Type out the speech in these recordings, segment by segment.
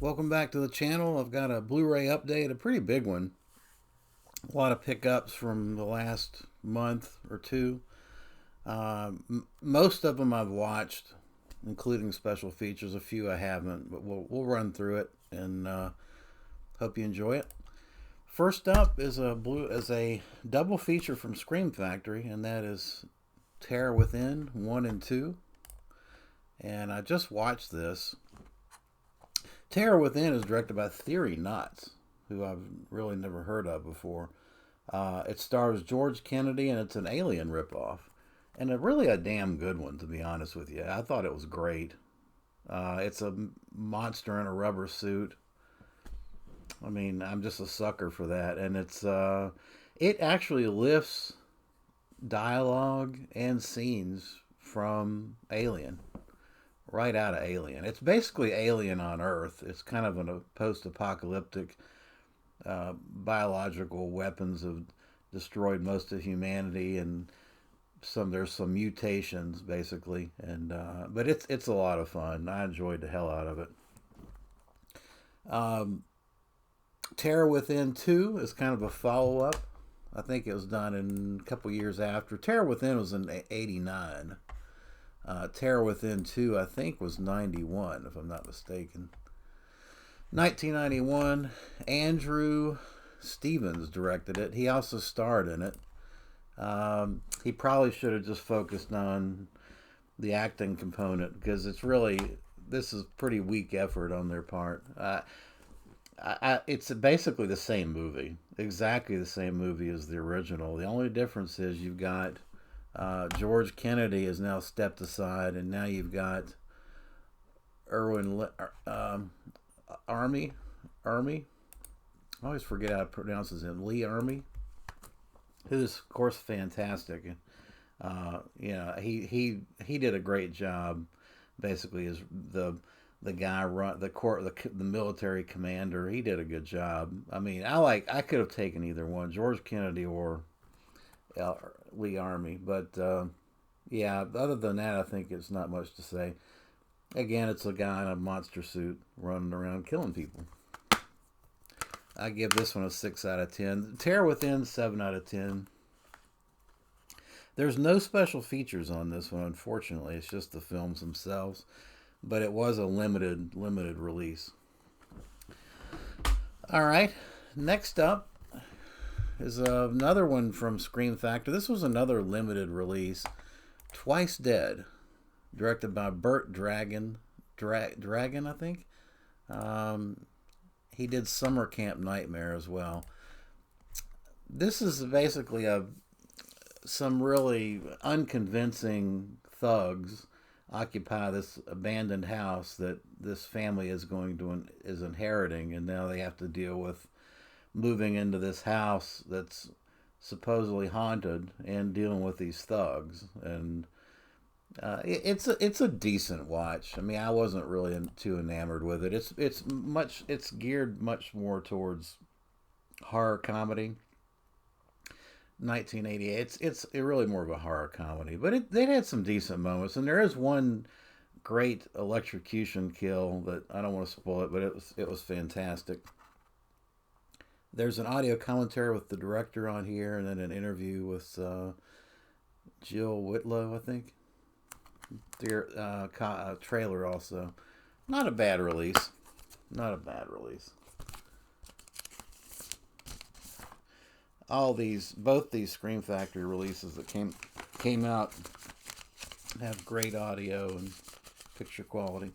Welcome back to the channel. I've got a Blu Ray update, a pretty big one. A lot of pickups from the last month or two. Most of them I've watched, including special features. A few I haven't, but we'll run through it and hope you enjoy it. First up is a double feature from Scream Factory, and that is Terror Within 1 and 2. And I just watched this. Terror Within is directed by Theory Knots, who I've really never heard of before. It stars George Kennedy, and it's an Alien ripoff, and really a damn good one, to be honest with you. I thought it was great. It's a monster in a rubber suit. I mean, I'm just a sucker for that, and it actually lifts dialogue and scenes from Alien, right out of Alien. It's basically Alien on Earth. It's kind of a post-apocalyptic. Biological weapons have destroyed most of humanity, and there's some mutations basically, and but it's a lot of fun. I enjoyed the hell out of it. Um, Terror Within 2 is kind of a follow up. I think it was done in a couple years after. Terror Within was in '89. Terror Within 2, I think, was '91, if I'm not mistaken. 1991, Andrew Stevens directed it. He also starred in it. He probably should have just focused on the acting component, because this is pretty weak effort on their part. It's basically the same movie, exactly the same movie as the original. The only difference is you've got George Kennedy has now stepped aside, and now you've got Erwin Army, Army. I always forget how to pronounce his name. Lee Army, who's of course fantastic. He did a great job. Basically, as the guy run the military commander. He did a good job. I mean, I could have taken either one, George Kennedy or Lee Army, but yeah. Other than that, I think it's not much to say. Again, it's a guy in a monster suit running around killing people. I give this one a 6 out of 10. Terror Within, 7 out of 10. There's no special features on this one, unfortunately. It's just the films themselves, but it was a limited release. All right, next up is another one from Scream Factor. This was another limited release. Twice Dead, directed by Burt Dragon, I think. Um, he did Summer Camp Nightmare as well. This is basically some really unconvincing thugs occupy this abandoned house that this family is inheriting, and now they have to deal with moving into this house that's supposedly haunted and dealing with these thugs. And it's a decent watch. I mean, I wasn't really too enamored with it. It's geared much more towards horror comedy. 1988. It's really more of a horror comedy, but it had some decent moments, and there is one great electrocution kill that I don't want to spoil it, but it was fantastic. There's an audio commentary with the director on here, and then an interview with Jill Whitlow, I think. Their trailer also. Not a bad release. Not a bad release. Both these Scream Factory releases that came out have great audio and picture quality.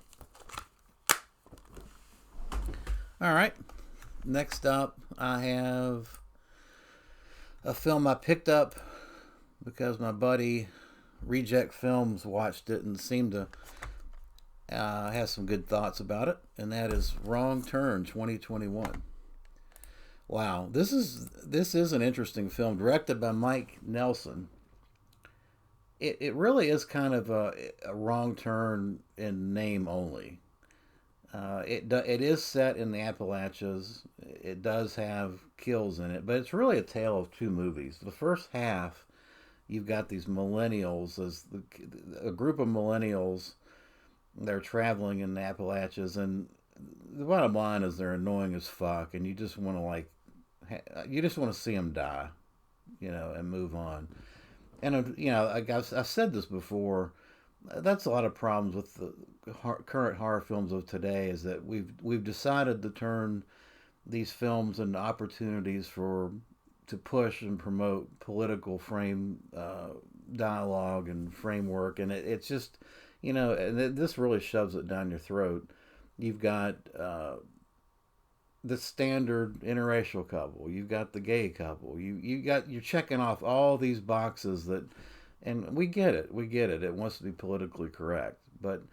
All right. Next up, I have a film I picked up because my buddy Reject Films watched it and seemed to have some good thoughts about it, and that is Wrong Turn 2021. Wow, this is an interesting film, directed by Mike Nelson. It really is kind of a wrong turn in name only. It is set in the Appalachians. It does have kills in it, but it's really a tale of two movies. The first half, you've got these millennials, a group of millennials. They're traveling in the Appalachians, and the bottom line is they're annoying as fuck, and you just want to like, you just want to see them die, and move on. And like I've said this before, that's a lot of problems with the current horror films of today is that we've decided to turn these films into opportunities to push and promote political dialogue and framework, and it's just and this really shoves it down your throat. You've got the standard interracial couple. You've got the gay couple. You're checking off all these boxes that, and we get it. We get it. It wants to be politically correct, but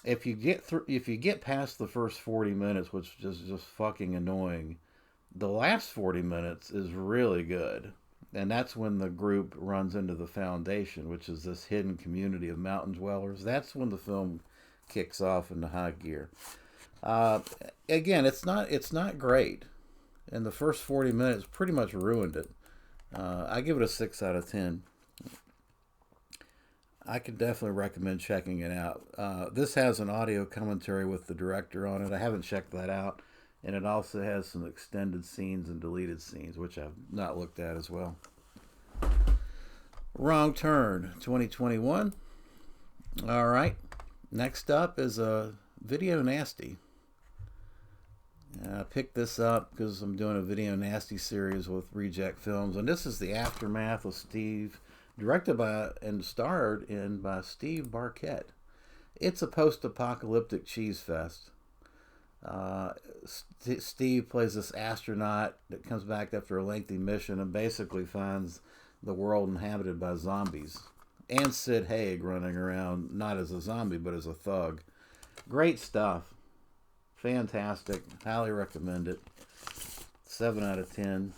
if you get past the first 40 minutes, which is just fucking annoying, the last 40 minutes is really good. And that's when the group runs into the foundation, which is this hidden community of mountain dwellers. That's when the film kicks off into high gear. Again, it's not great, and the first 40 minutes pretty much ruined it. I give it a 6 out of 10. I could definitely recommend checking it out. This has an audio commentary with the director on it. I haven't checked that out. And it also has some extended scenes and deleted scenes, which I've not looked at as well. Wrong Turn, 2021. All right. Next up is a Video Nasty. I picked this up because I'm doing a Video Nasty series with Reject Films. And this is the aftermath of Steve, directed by and starred in by Steve Barkett. It's a post-apocalyptic cheese fest. Steve plays this astronaut that comes back after a lengthy mission and basically finds the world inhabited by zombies. And Sid Haig running around, not as a zombie, but as a thug. Great stuff. Fantastic. Highly recommend it. 7 out of 10.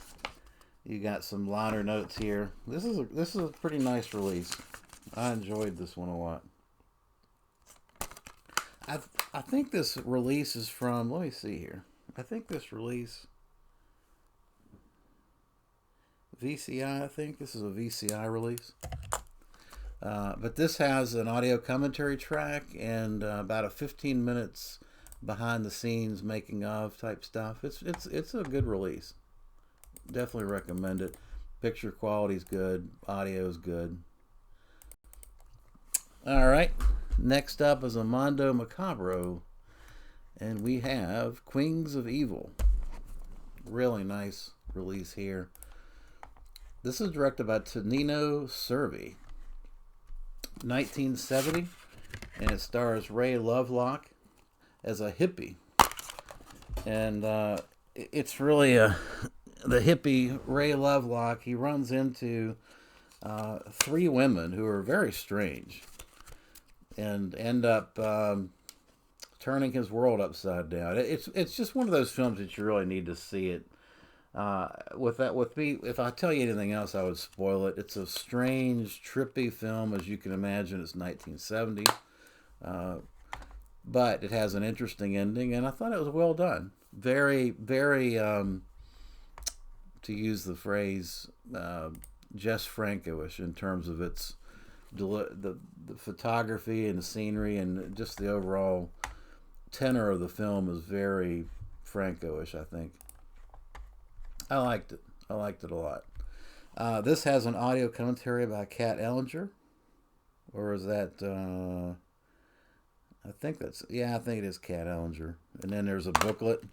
You got some liner notes here. This is a pretty nice release. I enjoyed this one a lot. I think this release is from, let me see here. I think this release, VCI, I think. This is a VCI release. But this has an audio commentary track and about a 15 minutes behind the scenes making of type stuff. It's a good release. Definitely recommend it. Picture quality's good. Audio's good. All right. Next up is a Mondo Macabro, and we have Queens of Evil. Really nice release here. This is directed by Tonino Cervi. 1970, and it stars Ray Lovelock as a hippie. And it's really the hippie Ray Lovelock. He runs into 3 women who are very strange and end up turning his world upside down. It's just one of those films that you really need to see it. With me, if I tell you anything else, I would spoil it. It's a strange, trippy film, as you can imagine. It's 1970, but it has an interesting ending, and I thought it was well done. Very, very, to use the phrase, Jess Franco-ish in terms of its the photography and the scenery, and just the overall tenor of the film is very Franco-ish, I think. I liked it. I liked it a lot. This has an audio commentary by Kat Ellinger. Or is that... I think it is Kat Ellinger. And then there's a booklet.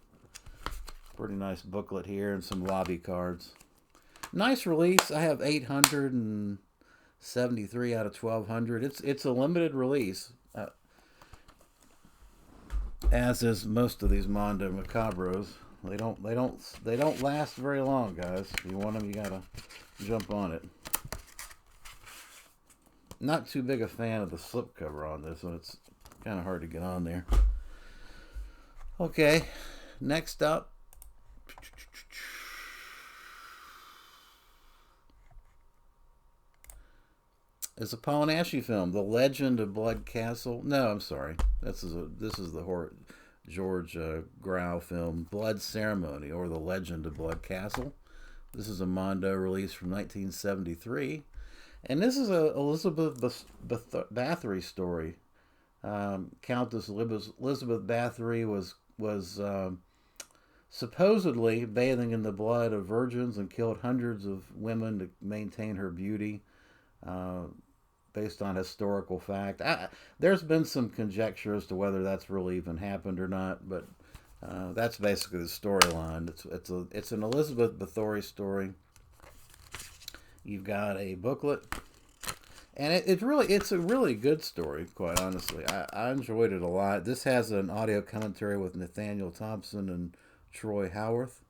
Pretty nice booklet here and some lobby cards. Nice release. I have 873 out of 1200. It's a limited release. As is most of these Mondo Macabros. They don't last very long, guys. If you want them, you gotta jump on it. Not too big a fan of the slipcover on this one. It's kind of hard to get on there. Okay, next up. Is a Paul Naschy film, The Legend of Blood Castle. No, I'm sorry. This is the horror George Grau film, Blood Ceremony, or The Legend of Blood Castle. This is a Mondo release from 1973. And this is a Elizabeth Bathory story. Countess Elizabeth Bathory was was supposedly bathing in the blood of virgins and killed hundreds of women to maintain her beauty, uh, based on historical fact. There's been some conjecture as to whether that's really even happened or not, but that's basically the storyline. It's an Elizabeth Bathory story. You've got a booklet, and it's a really good story. Quite honestly, I enjoyed it a lot. This has an audio commentary with Nathaniel Thompson and Troy Howarth.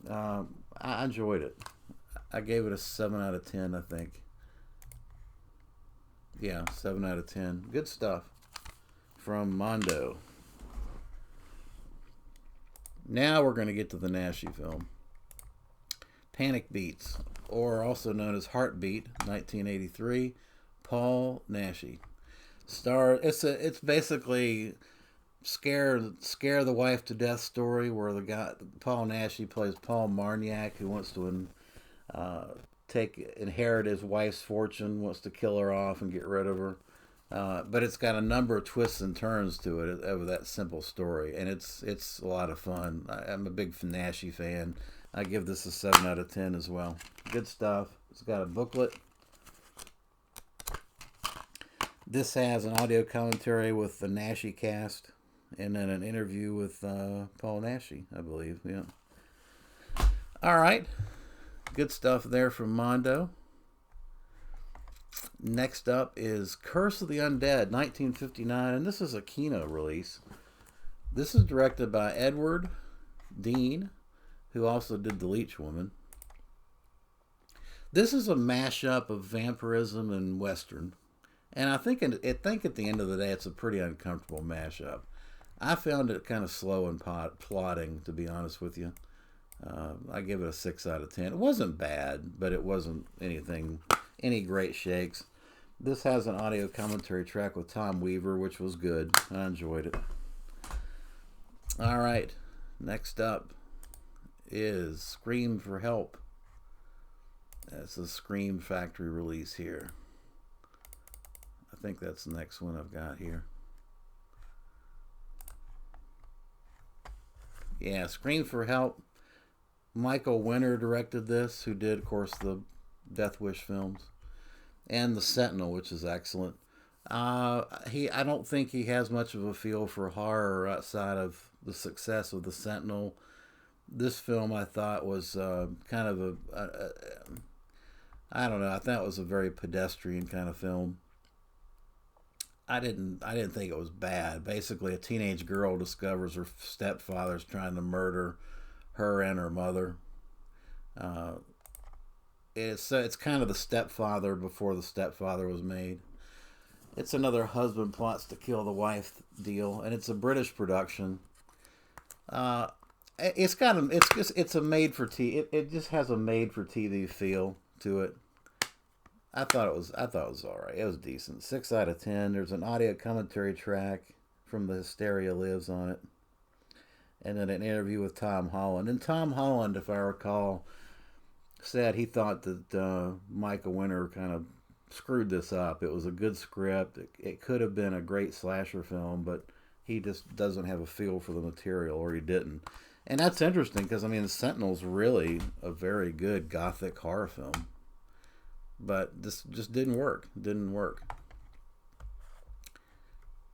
I enjoyed it. I gave it a 7 out of 10. I think. Yeah, 7 out of 10. Good stuff from Mondo. Now we're going to get to the Naschy film. Panic Beats, or also known as Heartbeat, 1983. Paul Naschy. It's basically scare the wife to death story where the guy Paul Naschy plays Paul Marniak, who wants to inherit his wife's fortune, wants to kill her off and get rid of her. But it's got a number of twists and turns to it over that simple story, and it's a lot of fun. I'm a big Naschy fan. I give this a 7 out of 10 as well. Good stuff. It's got a booklet. This has an audio commentary with the Naschy cast, and then an interview with Paul Naschy, I believe. Yeah. All right. Good stuff there from Mondo. Next up is Curse of the Undead, 1959, and this is a Kino release. This is directed by Edward Dean, who also did The Leech Woman. This is a mashup of vampirism and Western. And I think at the end of the day, it's a pretty uncomfortable mashup. I found it kind of slow and plotting, to be honest with you. I give it a 6 out of 10. It wasn't bad, but it wasn't any great shakes. This has an audio commentary track with Tom Weaver, which was good. I enjoyed it. All right, next up is Scream for Help. That's a Scream Factory release here. I think that's the next one I've got here. Yeah, Scream for Help. Michael Winner directed this, who did, of course, the Death Wish films, and The Sentinel, which is excellent. I don't think he has much of a feel for horror outside of the success of The Sentinel. This film, I thought, was kind of I don't know. I thought it was a very pedestrian kind of film. I didn't think it was bad. Basically, a teenage girl discovers her stepfather's trying to murder her and her mother. It's kind of the stepfather before the stepfather was made. It's another husband plots to kill the wife deal, and it's a British production. It's a made for TV. It just has a made for TV feel to it. I thought it was all right. It was decent. 6 out of 10. There's an audio commentary track from The Hysteria Lives on it, and then an interview with Tom Holland. And Tom Holland, if I recall, said he thought that Michael Winner kind of screwed this up. It was a good script. It could have been a great slasher film, but he just doesn't have a feel for the material, or he didn't. And that's interesting because, I mean, The Sentinel's really a very good gothic horror film. But this just didn't work.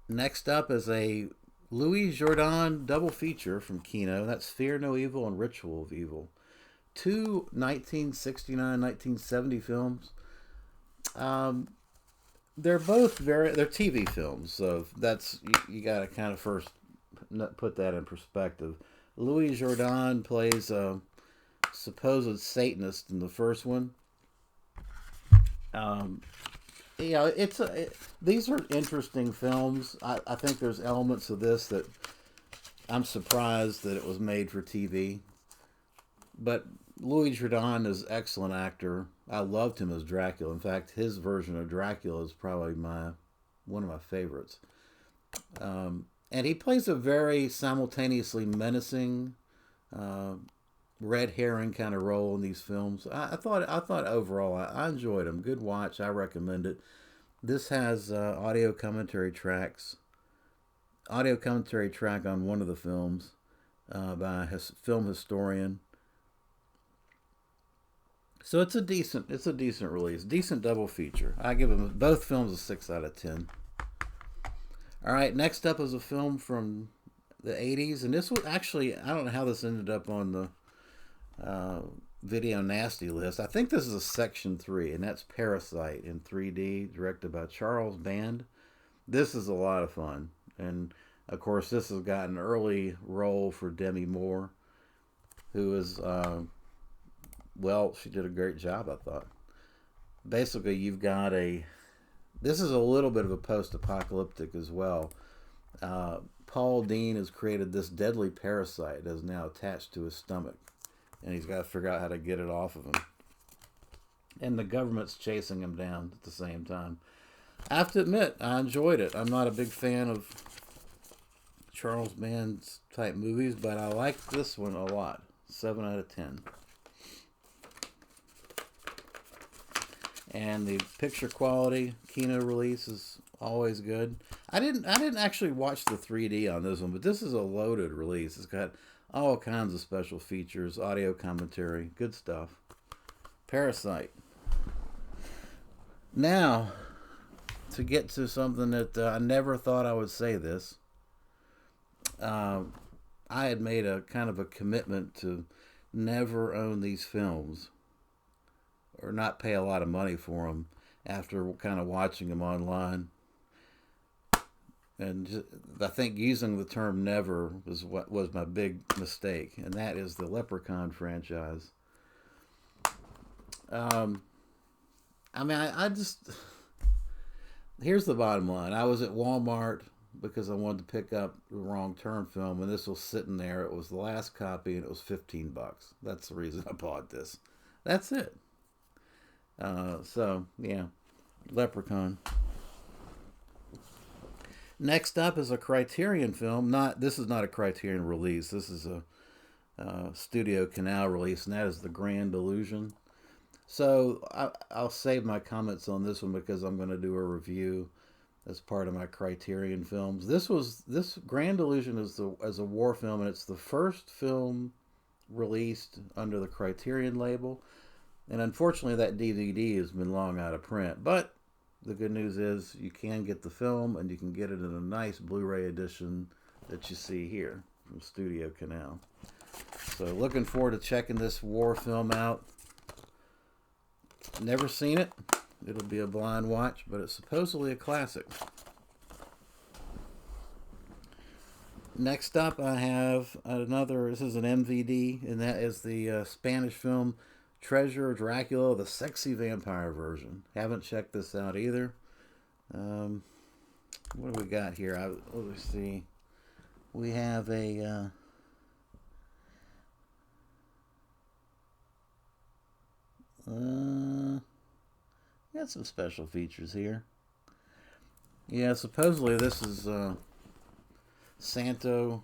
Next up is a Louis Jourdan double feature from Kino. That's Fear No Evil and Ritual of Evil. Two 1969, 1970 films. They're both they're TV films, so that's you got to kind of first put that in perspective. Louis Jourdan plays a supposed Satanist in the first one. These are interesting films. I think there's elements of this that I'm surprised that it was made for TV. But Louis Jourdan is an excellent actor. I loved him as Dracula. In fact, his version of Dracula is probably one of my favorites. And he plays a very simultaneously menacing, red herring kind of role in these films. I thought overall I enjoyed them. Good watch. I recommend it. This has audio commentary tracks audio commentary track on one of the films by a film historian. So it's a decent release, decent double feature. I give them both films a 6 out of 10. All right, next up is a film from the 80s, and this was actually, I don't know how this ended up on the Video Nasty list. I think this is a section 3, and that's Parasite in 3D, directed by Charles Band. This is a lot of fun, and of course this has got an early role for Demi Moore, who is well, she did a great job, I thought. Basically, you've got this is a little bit of a post-apocalyptic as well. Paul Dean has created this deadly parasite that is now attached to his stomach, and he's got to figure out how to get it off of him. And the government's chasing him down at the same time. I have to admit, I enjoyed it. I'm not a big fan of Charles Band's type movies, but I liked this one a lot. 7 out of 10. And the picture quality, Kino release, is always good. I didn't actually watch the 3D on this one, but this is a loaded release. It's got all kinds of special features, audio commentary, good stuff. Parasite. Now, to get to something that I never thought I would say this. I had made a kind of a commitment to never own these films, or not pay a lot of money for them after kind of watching them online. And I think using the term never was what was my big mistake, and that is the Leprechaun franchise. I just... Here's the bottom line. I was at Walmart because I wanted to pick up the Wrong Turn film, and this was sitting there. It was the last copy, and it was $15. That's the reason I bought this. That's it. So, yeah, Leprechaun. Next up is a Criterion film. This is not a Criterion release. This is a Studio Canal release, and that is The Grand Illusion. So I'll save my comments on this one because I'm going to do a review as part of my Criterion films. This Grand Illusion is a war film, and it's the first film released under the Criterion label. And unfortunately, that DVD has been long out of print. But the good news is you can get the film, and you can get it in a nice Blu Ray edition that you see here from Studio Canal. So looking forward to checking this war film out. Never seen it. It'll be a blind watch, but it's supposedly a classic. Next up, I have another. This is an MVD, and that is the Spanish film Treasure Dracula, the sexy vampire version. Haven't checked this out either. What do we got here? Let's see. We have a got some special features here. Yeah, supposedly this is Santo.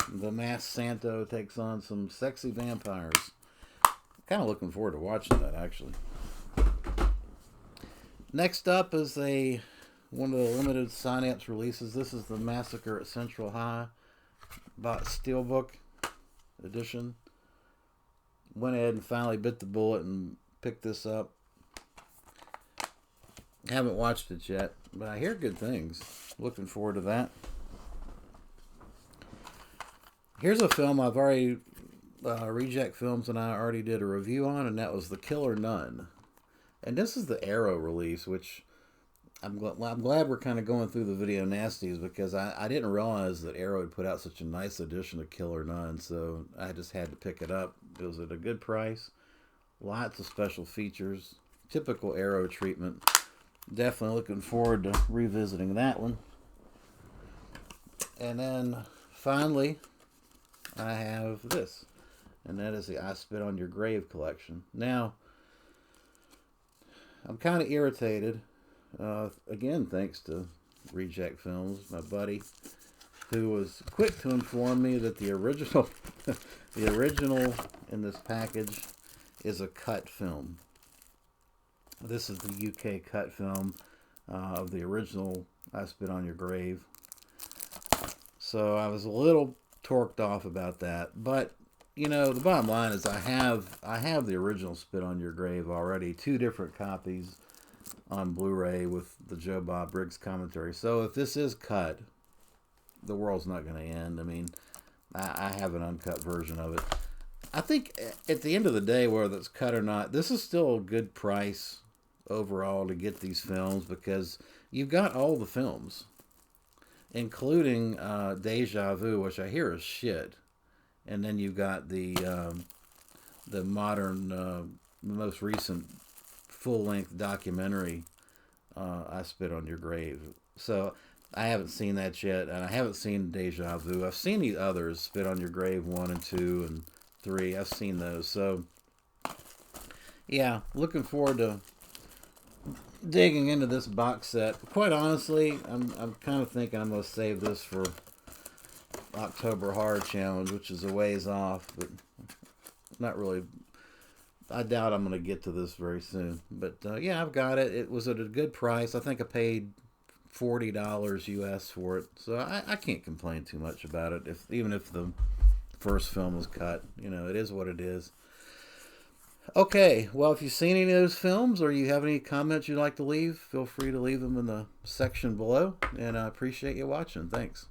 The masked Santo takes on some sexy vampires. Kind of looking forward to watching that, actually. Next up is one of the limited Synapse releases. This is the Massacre at Central High, bought Steelbook edition. Went ahead and finally bit the bullet and picked this up. Haven't watched it yet, but I hear good things. Looking forward to that. Here's a film I've already... Reject Films and I already did a review on, and that was The Killer Nun. And this is the Arrow release, which I'm glad we're kind of going through the Video Nasties, because I didn't realize that Arrow had put out such a nice edition of Killer Nun, so I just had to pick it up. It was at a good price. Lots of special features. Typical Arrow treatment. Definitely looking forward to revisiting that one. And then, finally, I have this. And that is the I Spit on Your Grave collection. Now, I'm kind of irritated. Again, thanks to Reject Films, my buddy, who was quick to inform me that the original in this package is a cut film. This is the UK cut film of the original I Spit on Your Grave. So I was a little torqued off about that. But, you know, the bottom line is I have the original Spit on Your Grave already. 2 different copies on Blu-ray with the Joe Bob Briggs commentary. So if this is cut, the world's not going to end. I mean, I have an uncut version of it. I think at the end of the day, whether it's cut or not, this is still a good price overall to get these films because you've got all the films, including Deja Vu, which I hear is shit, and then you've got the modern, most recent full-length documentary, I Spit on Your Grave. So I haven't seen that yet, and I haven't seen Deja Vu. I've seen the others, Spit on Your Grave 1 and 2 and 3. I've seen those. So yeah, looking forward to digging into this box set. Quite honestly, I'm kind of thinking I'm going to save this for October Horror Challenge, which is a ways off, but not really. I doubt I'm going to get to this very soon. But yeah, I've got it. It was at a good price. I think I paid $40 US for it, so I can't complain too much about it. Even if the first film was cut, you know, it is what it is. Okay, well, if you've seen any of those films or you have any comments you'd like to leave, feel free to leave them in the section below, and I appreciate you watching. Thanks.